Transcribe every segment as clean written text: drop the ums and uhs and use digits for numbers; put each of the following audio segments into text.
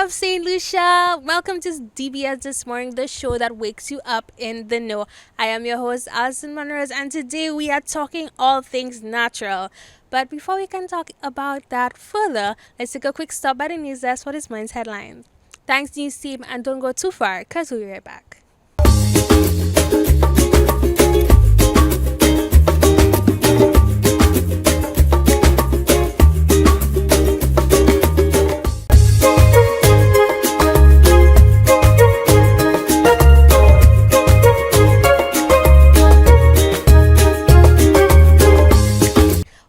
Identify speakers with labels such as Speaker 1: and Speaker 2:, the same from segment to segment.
Speaker 1: up, St. Lucia? Welcome to DBS This Morning, the show that wakes you up in the know. I am your host, Alison Monroe, and today we are talking all things natural. But before we can talk about that further, let's take a quick stop by the news desk for this morning's headlines. Thanks, news team, and don't go too far, because we'll be right back.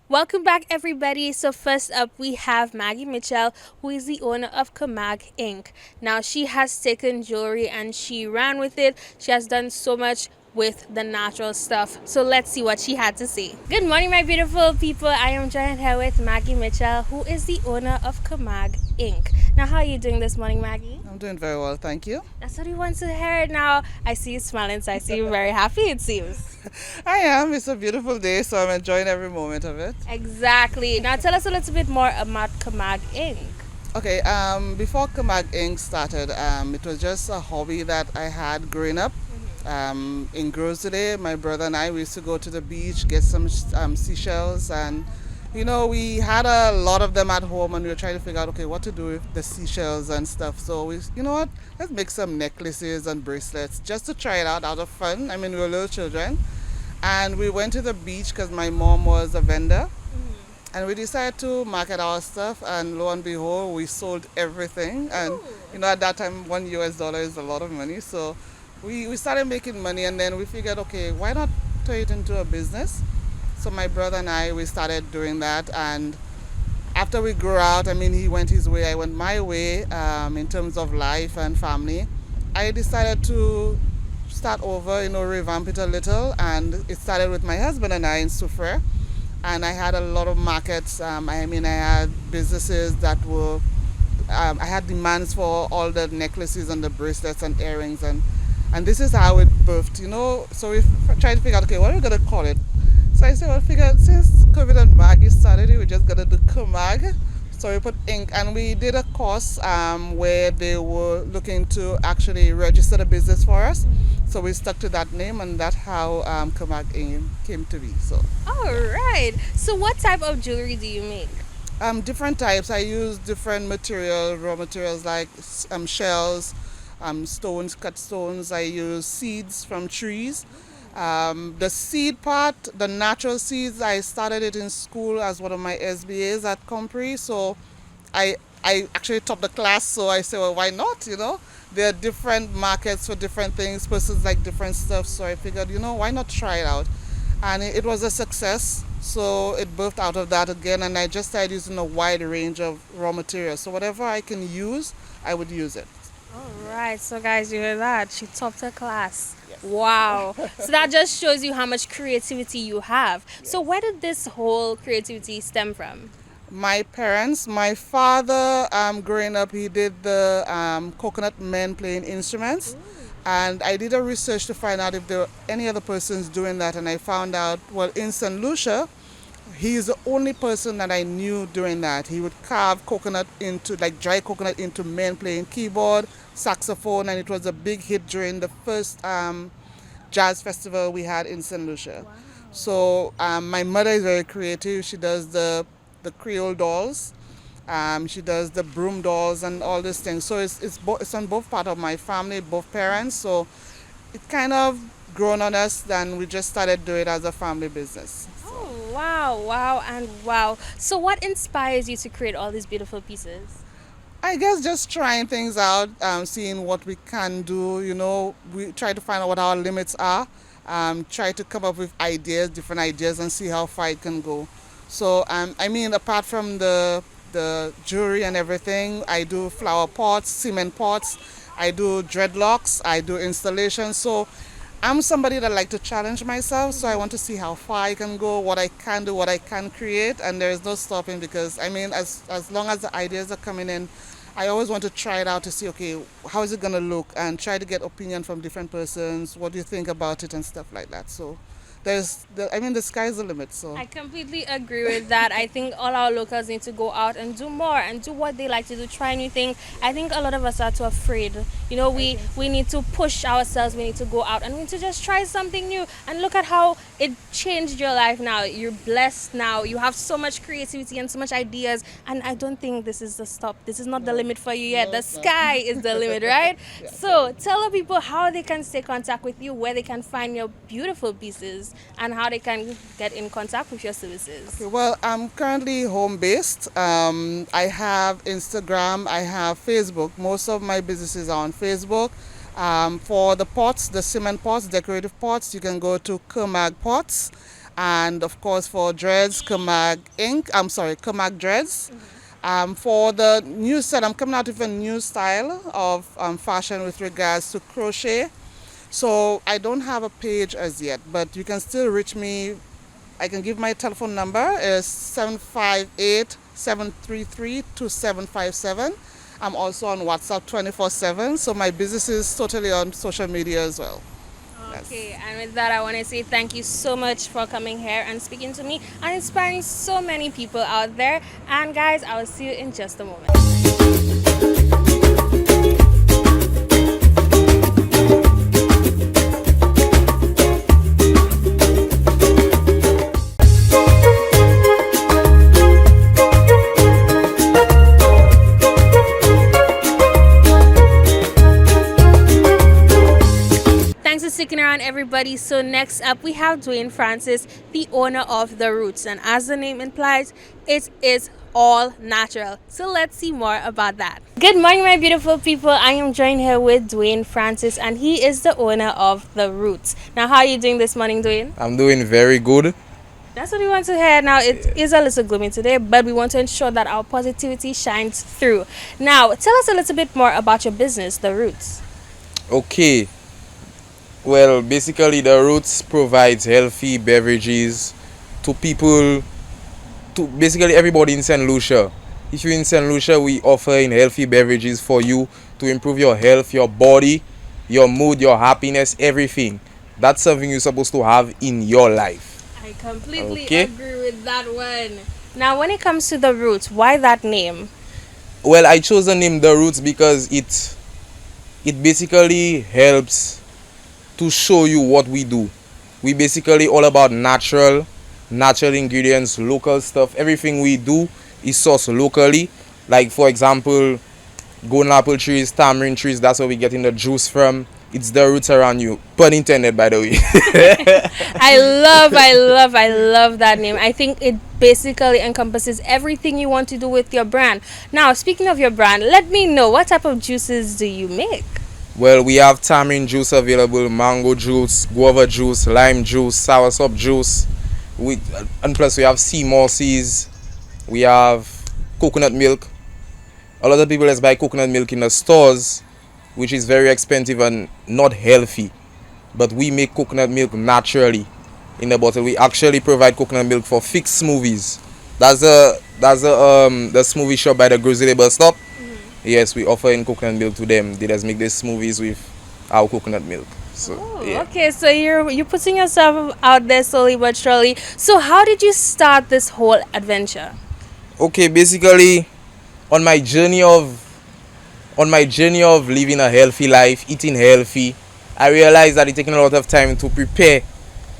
Speaker 1: Welcome back, everybody. So first up, we have Maggie Mitchell, who is the owner of Kermag Inc. Now, she has taken jewelry and she ran with it. She has done so much with the natural stuff. So let's see what she had to say. Good morning, my beautiful people. I am joined here with Maggie Mitchell, who is the owner of Kermag Inc. Now, how are you doing this morning, Maggie?
Speaker 2: I'm doing very well, thank you.
Speaker 1: That's what we want to hear now. I see you smiling, so I see you very happy, it seems.
Speaker 2: I am. It's a beautiful day, so I'm enjoying every moment of it.
Speaker 1: Exactly. Now tell us a little bit more about Kermag Inc.
Speaker 2: Okay, before Kermag Inc. started, it was just a hobby that I had growing up. In Groves today, my brother and I, we used to go to the beach, get some seashells, and we had a lot of them at home, and we were trying to figure out, okay, what to do with the seashells and stuff. So let's make some necklaces and bracelets just to try it out of fun. I mean, we were little children, and we went to the beach because my mom was a vendor, and we decided to market our stuff, and lo and behold, we sold everything. And at that time, $1 is a lot of money, so we started making money, and then we figured, okay, why not turn it into a business? So my brother and I, we started doing that, and after we grew out, I mean, he went his way, I went my way, in terms of life and family. I decided to start over, revamp it a little, and it started with my husband and I in Soufriere, and I had a lot of markets. I had businesses that were, I had demands for all the necklaces and the bracelets and earrings, and this is how it birthed, So we tried to figure out, okay, what are we going to call it? So I said, well, since COVID and Maggie started, we just got to do Kermag. So we put ink, and we did a course where they were looking to actually register the business for us. So we stuck to that name, and that's how Kermag came to be. So.
Speaker 1: All right. So what type of jewelry do you make?
Speaker 2: Different types. I use different raw materials like shells, stones, cut stones. I use seeds from trees. The seed part, the natural seeds, I started it in school as one of my SBAs at Compre. So I actually topped the class, so I said, well, why not, There are different markets for different things, persons like different stuff, so I figured, why not try it out? And it was a success, so it birthed out of that again, and I just started using a wide range of raw materials. So whatever I can use, I would use it.
Speaker 1: All right. So guys, you heard that. She topped her class.
Speaker 2: Yes.
Speaker 1: Wow. So that just shows you how much creativity you have. Yes. So where did this whole creativity stem from?
Speaker 2: My parents, my father, growing up, he did the coconut men playing instruments. Ooh. And I did a research to find out if there were any other persons doing that. And I found out, well, in St. Lucia, he's the only person that I knew doing that. He would carve dry coconut into men playing keyboard, saxophone, and it was a big hit during the first jazz festival we had in St. Lucia. Wow. So my mother is very creative. She does the Creole dolls. She does the broom dolls and all these things. So it's on both part of my family, both parents. So it kind of grown on us, then we just started doing it as a family business.
Speaker 1: Oh, wow, and wow. So what inspires you to create all these beautiful pieces?
Speaker 2: I guess just trying things out, seeing what we can do, we try to find out what our limits are, try to come up with different ideas, and see how far it can go. So, apart from the jewelry and everything, I do flower pots, cement pots, I do dreadlocks, I do installations. So I'm somebody that like to challenge myself, so I want to see how far I can go, what I can do, what I can create, and there is no stopping because, as long as the ideas are coming in, I always want to try it out to see, okay, how is it going to look, and try to get opinion from different persons, what do you think about it, and stuff like that. So the sky's the limit. So
Speaker 1: I completely agree with that. I think all our locals need to go out and do more and do what they like to do, try new things. I think a lot of us are too afraid. You know, we need to push ourselves, we need to go out and we need to just try something new. And look at how it changed your life now. You're blessed now. You have so much creativity and so much ideas. And I don't think this is the stop. This is not the limit for you yet. The sky is the limit, right? So tell the people how they can stay in contact with you, where they can find your beautiful pieces, and how they can get in contact with your services.
Speaker 2: okay, well, I'm currently home based. I have Instagram, I have Facebook. Most of my businesses are on Facebook. For the pots, the cement pots, decorative pots, you can go to Kermag Pots. And of course, for dreads, Kermag Ink. I'm sorry, Kermag Dreads. For the new set, I'm coming out with a new style of fashion with regards to crochet. So I don't have a page as yet, but you can still reach me. I can give my telephone number is 758-733-2757. I'm also on WhatsApp 24/7, so my business is totally on social media as well.
Speaker 1: Okay, and with that, I want to say thank you so much for coming here and speaking to me and inspiring so many people out there. And guys, I will see you in just a moment. Thanks for sticking around, everybody. So next up, we have Dwayne Francis, the owner of Theroots, and as the name implies, it is all natural. So let's see more about that. Good morning, my beautiful people. I am joined here with Dwayne Francis, and he is the owner of Theroots. Now, how are you doing this morning, Dwayne?
Speaker 3: I'm doing very good.
Speaker 1: That's what we want to hear. Now, it is a little gloomy today, but we want to ensure that our positivity shines through. Now, tell us a little bit more about your business, Theroots.
Speaker 3: Okay. Well, basically, the Roots provides healthy beverages to people, to basically everybody in St. Lucia. If you're in St. Lucia, we offer in healthy beverages for you to improve your health, your body, your mood, your happiness, everything. That's something you're supposed to have in your life.
Speaker 1: I completely agree with that one. Now, when it comes to the Roots, why that name?
Speaker 3: Well, I chose the name The Roots because it basically helps to show you what we do. We basically all about natural ingredients, local stuff. Everything we do is sourced locally. Like for example, golden apple trees, tamarind trees, that's where we get in the juice from. It's the roots around you. Pun intended, by the way.
Speaker 1: I love that name. I think it basically encompasses everything you want to do with your brand. Now, speaking of your brand, let me know, what type of juices do you make?
Speaker 3: Well, we have tamarind juice available, mango juice, guava juice, lime juice, soursop juice. And plus we have sea mosses. We have coconut milk. A lot of people just buy coconut milk in the stores, which is very expensive and not healthy. But we make coconut milk naturally in the bottle. We actually provide coconut milk for fixed smoothies. That's the smoothie shop by the Grizzly bus stop. Yes, we offer in coconut milk to them. They just make their smoothies with our coconut milk. So, yeah.
Speaker 1: Okay, so you're putting yourself out there slowly but surely. So how did you start this whole adventure?
Speaker 3: Okay, basically on my journey of living a healthy life, eating healthy, I realized that it's taking a lot of time to prepare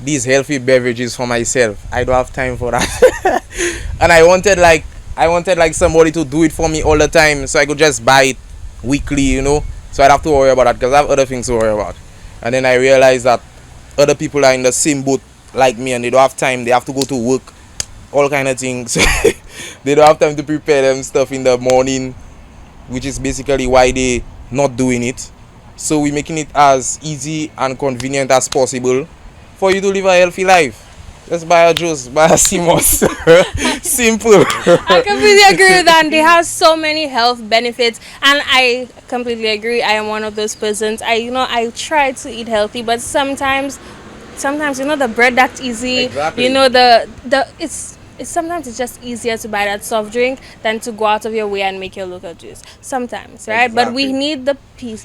Speaker 3: these healthy beverages for myself. I don't have time for that. And I wanted like somebody to do it for me all the time, so I could just buy it weekly, so I'd have to worry about that because I have other things to worry about. And then I realized that other people are in the same boat like me and they don't have time. They have to go to work, all kind of things. They don't have time to prepare them stuff in the morning, which is basically why they not doing it. So we're making it as easy and convenient as possible for you to live a healthy life. Just buy a juice, buy a CMOS. Simple.
Speaker 1: I completely agree with that. They have so many health benefits, and I completely agree. I am one of those persons. I try to eat healthy, but sometimes the bread that's easy.
Speaker 3: Exactly.
Speaker 1: The it's sometimes it's just easier to buy that soft drink than to go out of your way and make your local juice. Sometimes, right? But we
Speaker 3: Exactly.
Speaker 1: need the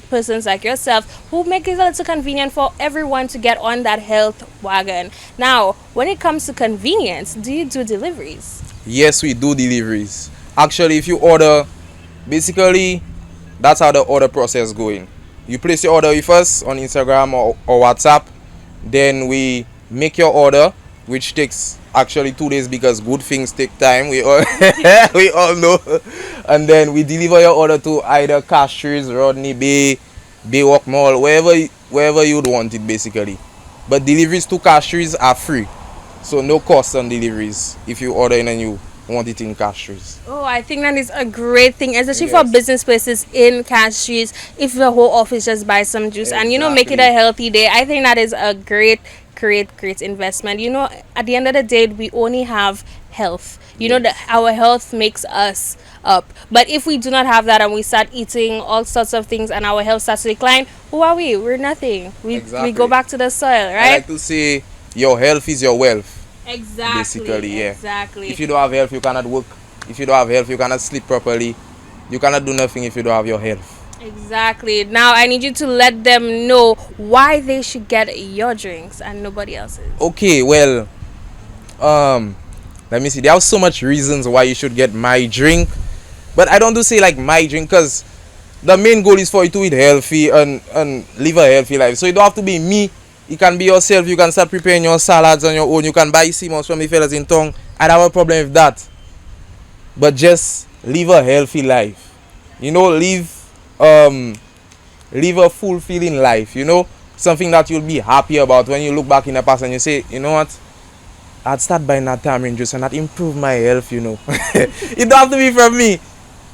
Speaker 1: persons like yourself who make it a little convenient for everyone to get on that health wagon. Now, when it comes to convenience, do you do deliveries?
Speaker 3: Yes, we do deliveries. Actually, if you order, basically, that's how the order process going. You place your order with us on Instagram or WhatsApp. Then we make your order, which takes actually 2 days because good things take time. We all we all know. And then we deliver your order to either Castries, Rodney Bay, Baywalk Mall, wherever you'd want it basically. But deliveries to Castries are free, so no cost on deliveries if you order in and you want it in Castries.
Speaker 1: Oh, I think that is a great thing, especially for
Speaker 3: Yes,
Speaker 1: business places in cashews. If the whole office just buys some juice and make it
Speaker 3: exactly.
Speaker 1: a healthy day, I think that is a great investment. At the end of the day, we only have health. That
Speaker 3: Yes,
Speaker 1: our health makes us up. But if we do not have that and we start eating all sorts of things and our health starts to decline, who are we? We're nothing. We go
Speaker 3: exactly.
Speaker 1: back to the soil,
Speaker 3: I
Speaker 1: right?
Speaker 3: like to say your health is your wealth.
Speaker 1: Exactly,
Speaker 3: Basically, yeah.
Speaker 1: exactly.
Speaker 3: If you don't have health, you cannot work. If you don't have health, you cannot sleep properly. You cannot do nothing if you don't have your health.
Speaker 1: Exactly. Now I need you to let them know why they should get your drinks and nobody else's.
Speaker 3: Okay, well, um, let me see. There are so much reasons why you should get my drink, but I don't do say like my drink because the main goal is for you to eat healthy and live a healthy life. So you don't have to be me. You can be yourself. You can start preparing your salads on your own. You can buy CMOS from the fellas in town. I don't have a problem with that. But just live a healthy life. Live um live a fulfilling life. Something that you'll be happy about when you look back in the past and you say, you know what? I'd start buying that tamarind juice and that improve my health. It don't have to be from me.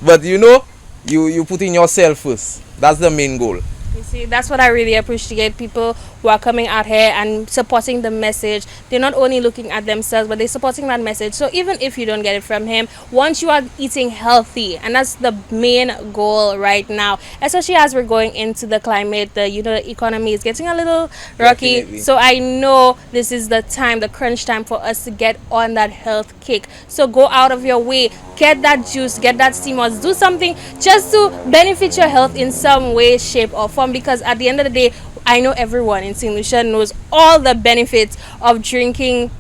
Speaker 3: But you put in yourself first. That's the main goal.
Speaker 1: You see, that's what I really appreciate. People who are coming out here and supporting the message. They're not only looking at themselves, but they're supporting that message. So even if you don't get it from him, once you are eating healthy, and that's the main goal right now, especially as we're going into the climate, the economy is getting a little rocky.
Speaker 3: Definitely.
Speaker 1: So I know this is the time, the crunch time for us to get on that health kick. So go out of your way, get that juice, get that steamers, do something just to benefit your health in some way, shape, or form. Because at the end of the day, I know everyone in St. Lucia knows all the benefits of drinking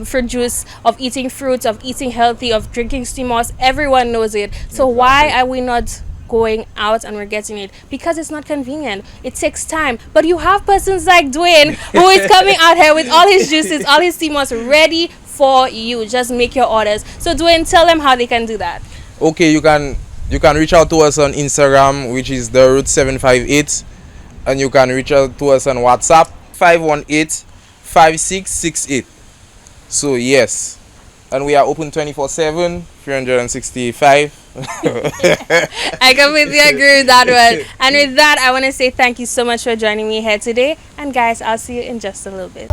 Speaker 1: fruit juice, of eating fruits, of eating healthy, of drinking steamers. Everyone knows it. So why
Speaker 3: Exactly.
Speaker 1: are we not going out and we're getting it? Because it's not convenient. It takes time. But you have persons like Dwayne who is coming out here with all his juices, all his steamers ready for you. Just make your orders. So Dwayne, tell them how they can do that.
Speaker 3: Okay, you can reach out to us on Instagram, which is Theroots758, and you can reach out to us on WhatsApp 518-5668. So yes, and we are open 24/7, 365.
Speaker 1: I completely agree with that one. And with that, I want to say thank you so much for joining me here today. And guys, I'll see you in just a little bit.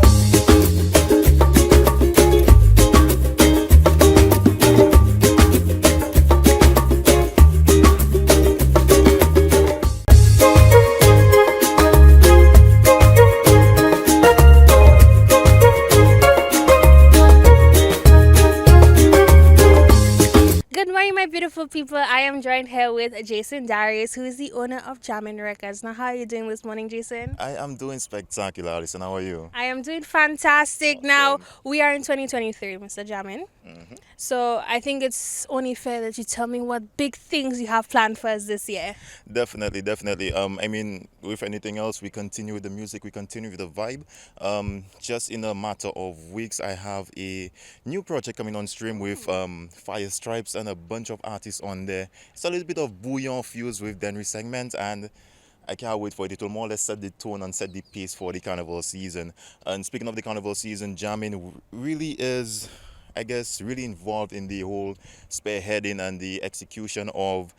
Speaker 1: Good morning, my beautiful people. I am joined here with Jason Darius, who is the owner of Jamin Records. Now, how are you doing this morning, Jason?
Speaker 4: I am doing spectacular, Alison. How are you?
Speaker 1: I am doing fantastic. Now,
Speaker 4: Awesome.
Speaker 1: we are in 2023, Mr. Jamin.
Speaker 4: Hmm.
Speaker 1: So, I think it's only fair that you tell me what big things you have planned for us this year.
Speaker 4: Definitely, definitely. I mean, with anything else, we continue with the music, we continue with the vibe. Just in a matter of weeks, I have a new project coming on stream with Fire Stripes and a bunch of artists on there. It's a little bit of bouillon fused with Denry segment, and I can't wait for it. It will more or less set the tone and set the pace for the carnival season. And speaking of the carnival season, jamming really is, I guess, really involved in the whole spearheading and the execution of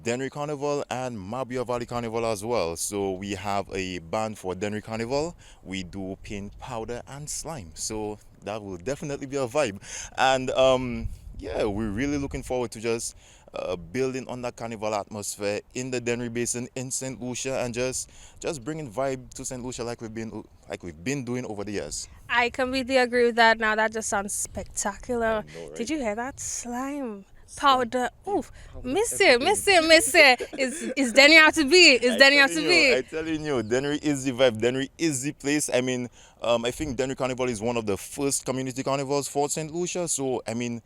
Speaker 4: Denry Carnival and Mabia Valley Carnival as well. So we have a band for Denry Carnival. We do paint, powder, and slime. So that will definitely be a vibe. And yeah, we're really looking forward to just building on that carnival atmosphere in the Dennery Basin in St. Lucia, and just bringing vibe to St. Lucia like we've been doing over the years.
Speaker 1: I completely agree with that. Now that just sounds
Speaker 4: I
Speaker 1: spectacular.
Speaker 4: know,
Speaker 1: Did
Speaker 4: right?
Speaker 1: you hear that? Slime
Speaker 4: Slime,
Speaker 1: powder.
Speaker 4: yeah,
Speaker 1: Oof.
Speaker 4: powder,
Speaker 1: Mister,
Speaker 4: everything.
Speaker 1: mister, mister. Is Danny out to be? Is Danny out to be?
Speaker 4: I telling you, Dennery is the vibe. Dennery is the place. I mean, I think Dennery Carnival is one of the first community carnivals for St. Lucia. So, I mean,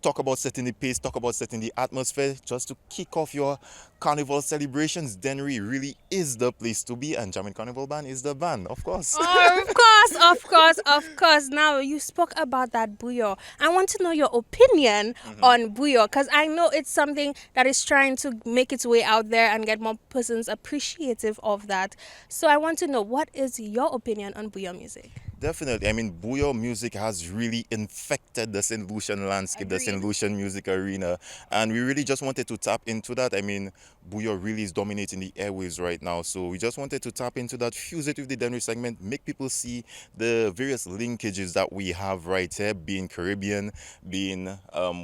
Speaker 4: talk about setting the pace, talk about setting the atmosphere, just to kick off your carnival celebrations. Dennery really is the place to be, and Jamaican Carnival Band is the band, of course.
Speaker 1: Oh, of course, of course, of course. Now you spoke about that buyo. I want to know your opinion on buyo because I know it's something that is trying to make its way out there and get more persons appreciative of that. So I want to know what is your opinion on buyo music?
Speaker 4: Definitely. I mean, Booyah music has really infected the St. Lucian landscape, the St.
Speaker 1: Agreed.
Speaker 4: Lucian music arena. And we really just wanted to tap into that. I mean, Booyah really is dominating the airwaves right now. So we just wanted to tap into that, fuse it with the Denry segment, make people see the various linkages that we have right here, being Caribbean, being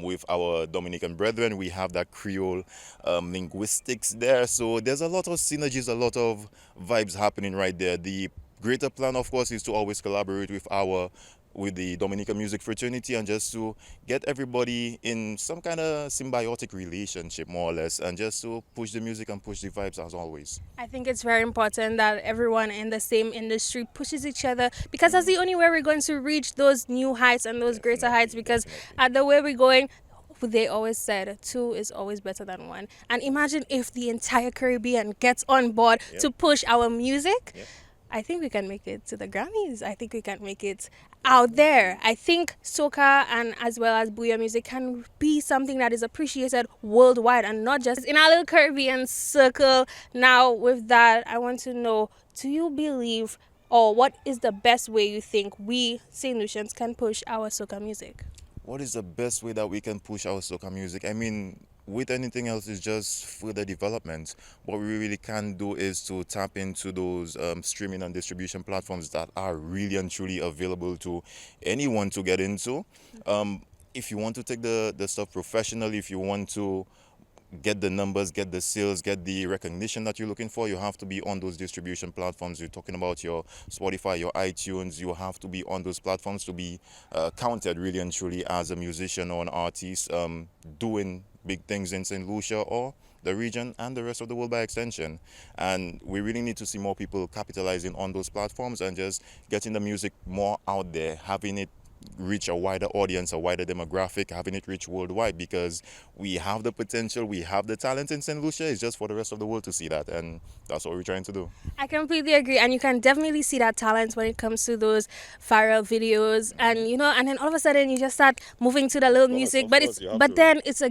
Speaker 4: with our Dominican brethren. We have that Creole linguistics there. So there's a lot of synergies, a lot of vibes happening right there. The greater plan, of course, is to always collaborate with the Dominican music fraternity and just to get everybody in some kind of symbiotic relationship, more or less, and just to push the music and push the vibes as always.
Speaker 1: I think it's very important that everyone in the same industry pushes each other because that's the only way we're going to reach those new heights and those greater heights. Because at the way we're going, they always said two is always better than one. And imagine if the entire Caribbean gets on board to push our music. I think we can make it to the Grammys. I think we can make it out there. I think soca and as well as booyah music can be something that is appreciated worldwide and not just in our little Caribbean circle. Now, with that, I want to know, do you believe or what is the best way you think we St. Lucians can push our soca music?
Speaker 4: What is the best way that we can push our soca music? I mean, with anything else, is just further development. What we really can do is to tap into those streaming and distribution platforms that are really and truly available to anyone to get into. If you want to take the stuff professionally, if you want to get the numbers, get the sales, get the recognition that you're looking for, you have to be on those distribution platforms. You're talking about your Spotify, your iTunes. You have to be on those platforms to be counted really and truly as a musician or an artist doing big things in St. Lucia or the region and the rest of the world by extension. And we really need to see more people capitalizing on those platforms and just getting the music more out there, having it reach a wider audience, a wider demographic, having it reach worldwide, because we have the potential, we have the talent in St. Lucia. It's just for the rest of the world to see that, and that's what we're trying to do.
Speaker 1: I completely agree, and you can definitely see that talent when it comes to those viral videos, and and then all of a sudden you just start moving to the little music,
Speaker 4: of
Speaker 1: but
Speaker 4: course, you have
Speaker 1: but
Speaker 4: to.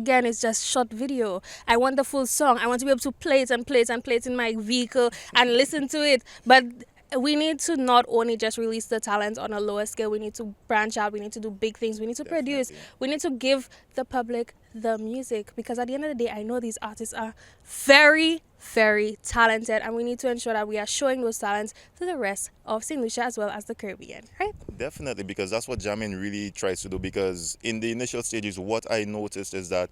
Speaker 1: then it's just short video. I want the full song. I want to be able to play it and play it and play it in my vehicle and listen to it, but. We need to not only just release the talent on a lower scale, we need to branch out, we need to do big things, we need to produce, we need to give the public the music, because at the end of the day, I know these artists are very, very talented, and we need to ensure that we are showing those talents to the rest of St. Lucia as well as the Caribbean, right?
Speaker 4: Definitely, because that's what jamming really tries to do. Because in the initial stages, what I noticed is that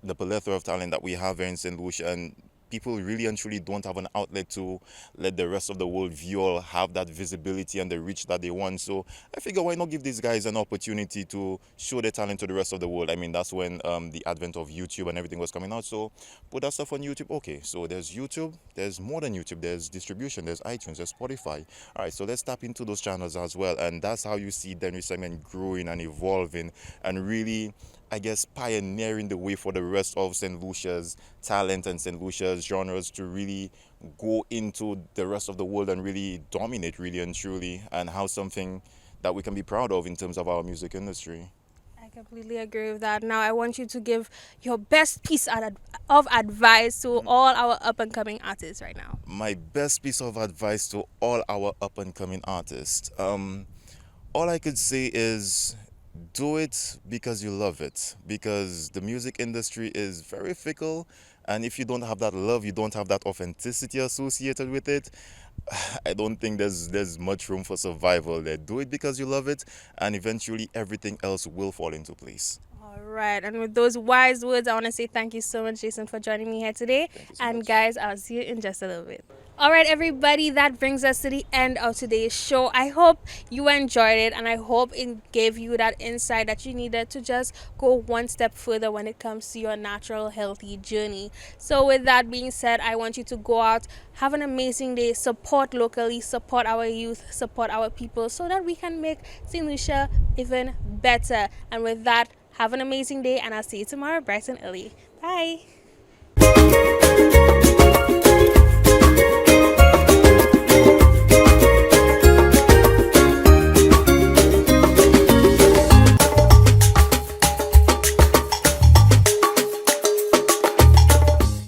Speaker 4: the plethora of talent that we have here in St. Lucia, and people really and truly don't have an outlet to let the rest of the world view or have that visibility and the reach that they want. So I figure, why not give these guys an opportunity to show their talent to the rest of the world? I mean, that's when the advent of YouTube and everything was coming out. So put that stuff on YouTube. Okay, so there's YouTube, there's more than YouTube, there's distribution, there's iTunes, there's Spotify. All right, so let's tap into those channels as well. And that's how you see Denry segment growing and evolving and really, I guess, pioneering the way for the rest of St. Lucia's talent and St. Lucia's genres to really go into the rest of the world and really dominate, really and truly, and have something that we can be proud of in terms of our music industry.
Speaker 1: I completely agree with that. Now, I want you to give your best piece of advice to all our up and coming artists right now.
Speaker 4: My best piece of advice to all our up and coming artists. All I could say is do it because you love it, because the music industry is very fickle, and if you don't have that love, you don't have that authenticity associated with it, I don't think there's much room for survival there. Do it because you love it, and eventually everything else will fall into place.
Speaker 1: All All right. And with those wise words, I want to say thank you so much, Jason, for joining me here today.
Speaker 4: so
Speaker 1: And
Speaker 4: much.
Speaker 1: guys, I'll see you in just a little bit. All right, everybody, that brings us to the end of today's show. I hope you enjoyed it, and I hope it gave you that insight that you needed to just go one step further when it comes to your natural, healthy journey. So, with that being said, I want you to go out, have an amazing day, support locally, support our youth, support our people, so that we can make St. Lucia even better. And with that, have an amazing day, and I'll see you tomorrow bright and early. Bye.